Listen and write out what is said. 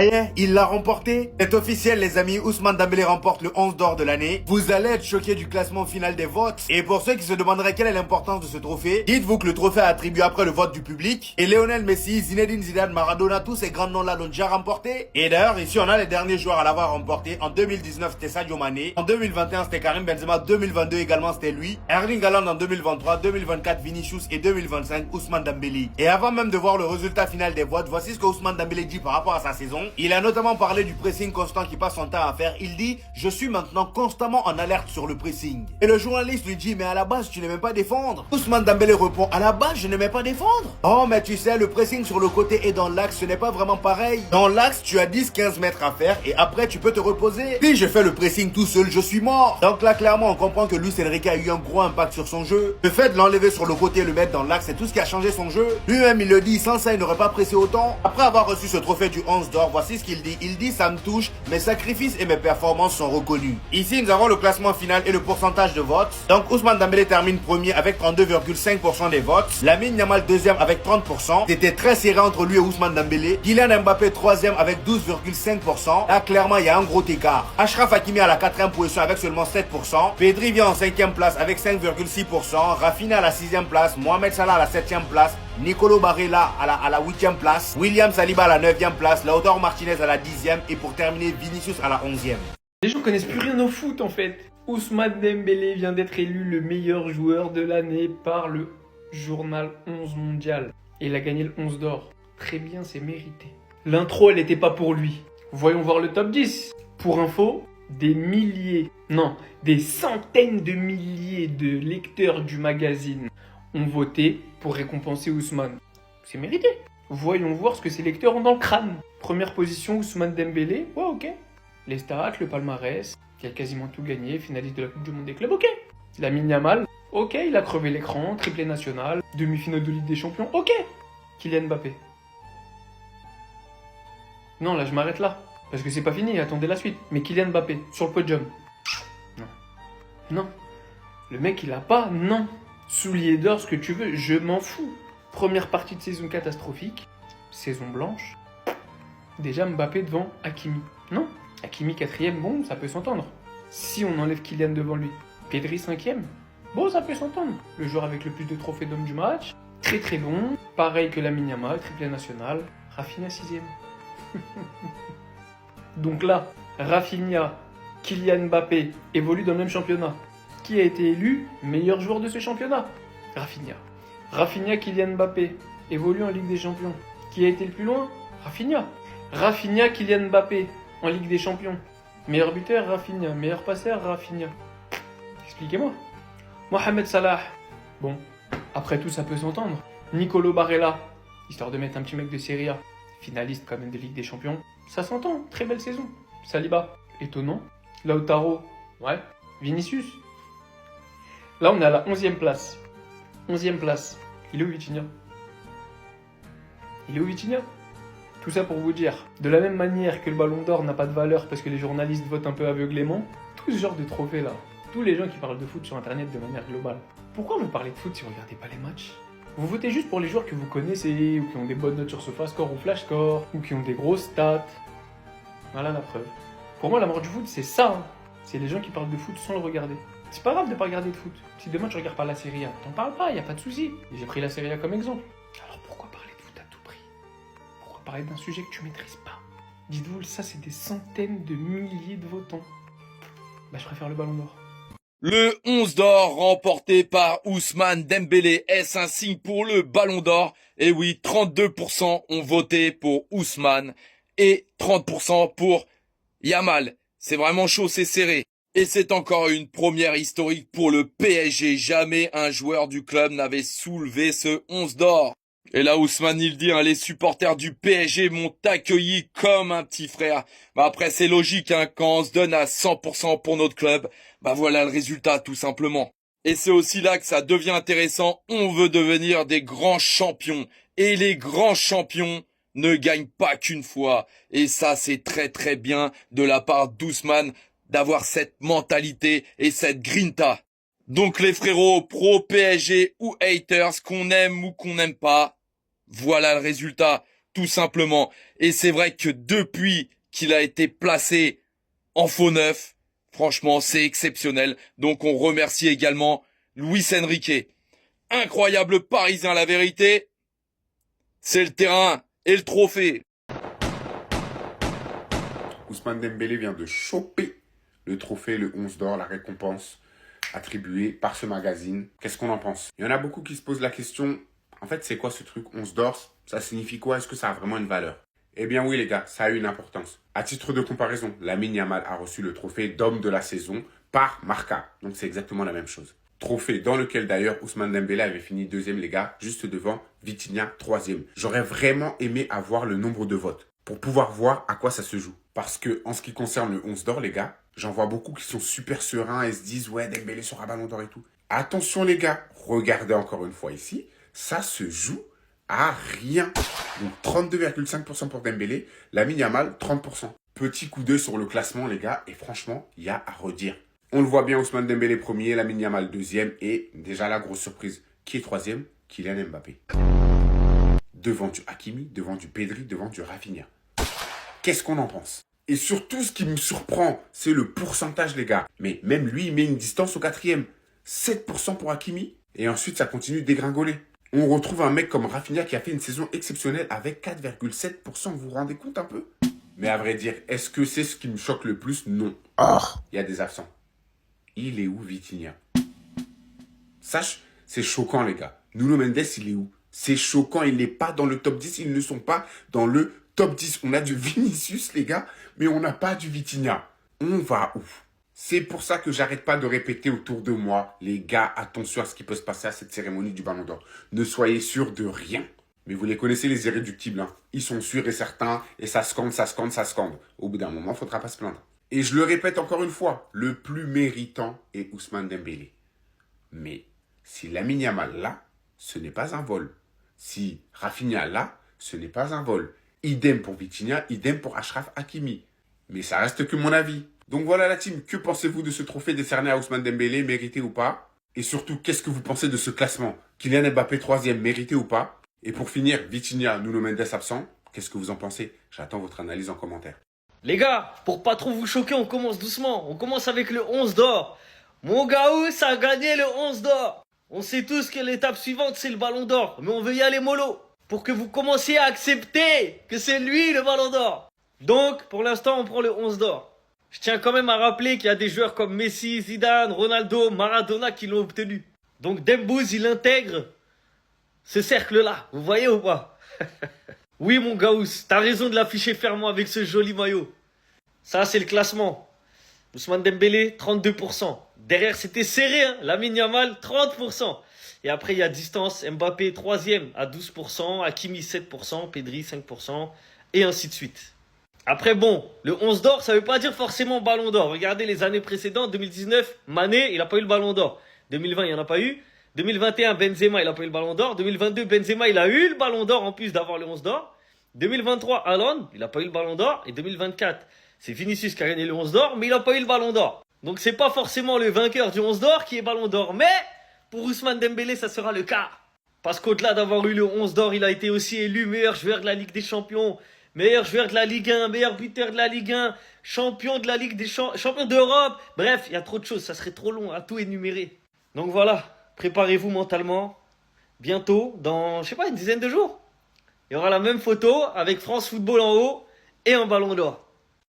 Ça y est, il l'a remporté. C'est officiel les amis, Ousmane Dembélé remporte le 11 d'or de l'année. Vous allez être choqués du classement final des votes. Et pour ceux qui se demanderaient quelle est l'importance de ce trophée, dites-vous que le trophée est attribué après le vote du public. Et Lionel Messi, Zinedine Zidane, Maradona, tous ces grands noms-là l'ont déjà remporté. Et d'ailleurs, ici on a les derniers joueurs à l'avoir remporté. En 2019 c'était Sadio Mané. En 2021 c'était Karim Benzema. 2022 également c'était lui. Erling Haaland en 2023, 2024 Vinicius et 2025 Ousmane Dembélé. Et avant même de voir le résultat final des votes, voici ce que Ousmane Dembélé dit par rapport à sa saison. Il a notamment parlé du pressing constant qui passe son temps à faire. Il dit « Je suis maintenant constamment en alerte sur le pressing ». Et le journaliste lui dit « Mais à la base, tu n'aimais pas défendre ». Ousmane Dembélé répond « À la base, je n'aimais pas défendre ». « Oh, mais tu sais, le pressing sur le côté et dans l'axe, ce n'est pas vraiment pareil. Dans l'axe, tu as 10-15 mètres à faire et après, tu peux te reposer. Si je fais le pressing tout seul, je suis mort. » Donc là, clairement, on comprend que Luis Enrique a eu un gros impact sur son jeu. Le fait de l'enlever sur le côté et le mettre dans l'axe, c'est tout ce qui a changé son jeu. Lui-même, il le dit, sans ça, il n'aurait pas pressé autant. Après avoir reçu ce trophée du 11 d'or, voici ce qu'il dit. Il dit ça me touche, mes sacrifices et mes performances sont reconnus. Ici, nous avons le classement final et le pourcentage de votes. Donc, Ousmane Dembélé termine premier avec 32,5% des votes. Lamine Yamal deuxième avec 30%. C'était très serré entre lui et Ousmane Dembélé. Kylian Mbappé troisième avec 12,5%. Là, clairement, il y a un gros écart. Achraf Hakimi à la quatrième position avec seulement 7%. Pedri vient en cinquième place avec 5,6%. Rafinha à la sixième place. Mohamed Salah à la septième place. Nicolo Barella à la 8e place, William Saliba à la 9e place, Lautaro Martinez à la 10e et pour terminer Vinicius à la 11e. Les gens connaissent plus rien au foot en fait. Ousmane Dembélé vient d'être élu le meilleur joueur de l'année par le journal 11 mondial. Et il a gagné le 11 d'or. Très bien, c'est mérité. L'intro, elle n'était pas pour lui. Voyons voir le top 10. Pour info, des centaines de milliers de lecteurs du magazine ont voté pour récompenser Ousmane. C'est mérité. Voyons voir ce que ces lecteurs ont dans le crâne. Première position, Ousmane Dembélé. Ouais, ok. Les stats, le palmarès, qui a quasiment tout gagné, finaliste de la Coupe du Monde des clubs, ok. Lamine Yamal, ok, il a crevé l'écran, triplé national, demi-finale de Ligue des Champions, ok. Kylian Mbappé. Non, là, je m'arrête là. Parce que c'est pas fini, attendez la suite. Mais Kylian Mbappé, sur le podium. Non. Non. Le mec, il a pas, non. Soulier d'or, ce que tu veux, je m'en fous. Première partie de saison catastrophique, saison blanche. Déjà Mbappé devant Hakimi. Non, Hakimi quatrième, bon, ça peut s'entendre. Si on enlève Kylian devant lui, Pedri cinquième, bon, ça peut s'entendre. Le joueur avec le plus de trophées d'homme du match, très très bon. Pareil que Lamine Yamal, triplé national. Rafinha sixième. Donc là, Rafinha, Kylian Mbappé évoluent dans le même championnat. Qui a été élu meilleur joueur de ce championnat? Rafinha. Rafinha, Kylian Mbappé évolue en Ligue des Champions. Qui a été le plus loin? Rafinha. Rafinha, Kylian Mbappé en Ligue des Champions. Meilleur buteur, Rafinha. Meilleur passeur, Rafinha. Expliquez-moi. Mohamed Salah. Bon, après tout, ça peut s'entendre. Nicolo Barella, histoire de mettre un petit mec de Serie A. Finaliste quand même de Ligue des Champions. Ça s'entend, très belle saison. Saliba, étonnant. Lautaro, ouais. Vinicius. Là, on est à la 11e place. 11e place. Il est où Vitinha? Il est où Vitinha? Tout ça pour vous dire, de la même manière que le Ballon d'Or n'a pas de valeur parce que les journalistes votent un peu aveuglément, tout ce genre de trophées là, tous les gens qui parlent de foot sur internet de manière globale, pourquoi vous parlez de foot si vous regardez pas les matchs? Vous votez juste pour les joueurs que vous connaissez, ou qui ont des bonnes notes sur SofaScore ou FlashScore, ou qui ont des grosses stats. Voilà la preuve. Pour moi, la mort du foot, c'est ça. Hein. C'est les gens qui parlent de foot sans le regarder. C'est pas grave de pas regarder de foot. Si demain tu regardes pas la Serie A, t'en parles pas, y a pas de souci. Et j'ai pris la Serie A comme exemple. Alors pourquoi parler de foot à tout prix? Pourquoi parler d'un sujet que tu maîtrises pas? Dites-vous, ça c'est des centaines de milliers de votants. Bah je préfère le Ballon d'Or. Le 11 d'or remporté par Ousmane Dembélé. Est-ce un signe pour le Ballon d'Or? Et oui, 32% ont voté pour Ousmane et 30% pour Yamal. C'est vraiment chaud, c'est serré. Et c'est encore une première historique pour le PSG. Jamais un joueur du club n'avait soulevé ce 11 d'or. Et là, Ousmane, il dit, hein, les supporters du PSG m'ont accueilli comme un petit frère. Bah après, c'est logique, hein, quand on se donne à 100% pour notre club, bah voilà le résultat, tout simplement. Et c'est aussi là que ça devient intéressant. On veut devenir des grands champions. Et les grands champions ne gagnent pas qu'une fois. Et ça, c'est très très bien de la part d'Ousmane d'avoir cette mentalité et cette grinta. Donc les frérots, pro PSG ou haters, qu'on aime ou qu'on n'aime pas, voilà le résultat, tout simplement. Et Et c'est vrai que depuis qu'il a été placé en faux neuf, franchement, c'est exceptionnel. Donc on remercie également Luis Enrique. Incroyable Parisien, la vérité. C'est le terrain et le trophée. Ousmane Dembélé vient de choper le trophée, le 11 d'or, la récompense attribuée par ce magazine. Qu'est-ce qu'on en pense? Il y en a beaucoup qui se posent la question, en fait, c'est quoi ce truc 11 d'or? Ça signifie quoi? Est-ce que ça a vraiment une valeur? Eh bien oui les gars, ça a une importance. À titre de comparaison, Lamine Yamal a reçu le trophée d'homme de la saison par Marca. Donc c'est exactement la même chose. Trophée dans lequel d'ailleurs Ousmane Dembélé avait fini deuxième les gars, juste devant Vitinha troisième. J'aurais vraiment aimé avoir le nombre de votes pour pouvoir voir à quoi ça se joue. Parce que en ce qui concerne le 11 d'or les gars, j'en vois beaucoup qui sont super sereins et se disent ouais Dembélé sera ballon d'or et tout. Attention les gars, regardez encore une fois ici, ça se joue à rien. Donc 32,5% pour Dembélé, Lamine Yamal 30%. Petit coup d'œil sur le classement les gars, et franchement, il y a à redire. On le voit bien, Ousmane Dembélé premier, Lamine Yamal deuxième, et déjà la grosse surprise, qui est troisième? Kylian Mbappé. Devant du Hakimi, devant du Pedri, devant du Rafinha. Qu'est-ce qu'on en pense? Et surtout, ce qui me surprend, c'est le pourcentage les gars. Mais même lui, il met une distance au quatrième. 7% pour Hakimi, et ensuite ça continue de dégringoler. On retrouve un mec comme Rafinha qui a fait une saison exceptionnelle avec 4,7%. Vous vous rendez compte un peu? Mais à vrai dire, est-ce que c'est ce qui me choque le plus? Non. Il y a des absents. Il est où Vitinha? Sache, c'est choquant les gars. Nuno Mendes, il est où? C'est choquant, il n'est pas dans le top 10. Ils ne sont pas dans le top 10. On a du Vinicius les gars, mais on n'a pas du Vitinha. On va où? C'est pour ça que j'arrête pas de répéter autour de moi, les gars, attention à ce qui peut se passer à cette cérémonie du Ballon d'Or. Ne soyez sûrs de rien. Mais vous les connaissez les irréductibles, hein. Ils sont sûrs et certains, et ça scande, ça scande, ça scande. Au bout d'un moment, il faudra pas se plaindre. Et je le répète encore une fois, le plus méritant est Ousmane Dembélé. Mais si Lamine Yamal là, ce n'est pas un vol. Si Rafinha là, ce n'est pas un vol. Idem pour Vitinha, idem pour Achraf Hakimi. Mais ça reste que mon avis. Donc voilà la team, que pensez-vous de ce trophée décerné à Ousmane Dembélé, mérité ou pas? Et surtout, qu'est-ce que vous pensez de ce classement? Kylian Mbappé 3e, mérité ou pas? Et pour finir, Vitinha, Nuno Mendes absent, qu'est-ce que vous en pensez? J'attends votre analyse en commentaire. Les gars, pour pas trop vous choquer, on commence doucement. On commence avec le 11 d'or. Mon Gaous a gagné le 11 d'or. On sait tous que l'étape suivante, c'est le ballon d'or. Mais on veut y aller mollo. Pour que vous commenciez à accepter que c'est lui le ballon d'or. Donc, pour l'instant, on prend le 11 d'or. Je tiens quand même à rappeler qu'il y a des joueurs comme Messi, Zidane, Ronaldo, Maradona qui l'ont obtenu. Donc Dembouz, il intègre ce cercle-là. Vous voyez ou pas? Oui, mon Gaous, t'as raison de l'afficher fermement avec ce joli maillot. Ça, c'est le classement. Ousmane Dembélé, 32%. Derrière, c'était serré, hein. Lamine Yamal, 30%. Et après, il y a distance. Mbappé, 3e à 12%. Hakimi, 7%. Pedri, 5%. Et ainsi de suite. Après, bon, le 11 d'or, ça veut pas dire forcément ballon d'or. Regardez les années précédentes. 2019, Mané, il a pas eu le ballon d'or. 2020, il n'y en a pas eu. 2021, Benzema, il a pas eu le ballon d'or. 2022, Benzema, il a eu le ballon d'or en plus d'avoir le 11 d'or. 2023, Haaland, il a pas eu le ballon d'or. Et 2024, c'est Vinicius qui a gagné le 11 d'or, mais il a pas eu le ballon d'or. Donc c'est pas forcément le vainqueur du 11 d'or qui est ballon d'or. Mais pour Ousmane Dembélé, ça sera le cas. Parce qu'au-delà d'avoir eu le 11 d'or, il a été aussi élu meilleur joueur de la Ligue des Champions, meilleur joueur de la Ligue 1, meilleur buteur de la Ligue 1, champion de la Ligue des champions d'Europe. Bref, il y a trop de choses, ça serait trop long à tout énumérer. Donc voilà, préparez-vous mentalement. Bientôt, dans, je sais pas, une dizaine de jours, il y aura la même photo avec France Football en haut et un ballon d'or.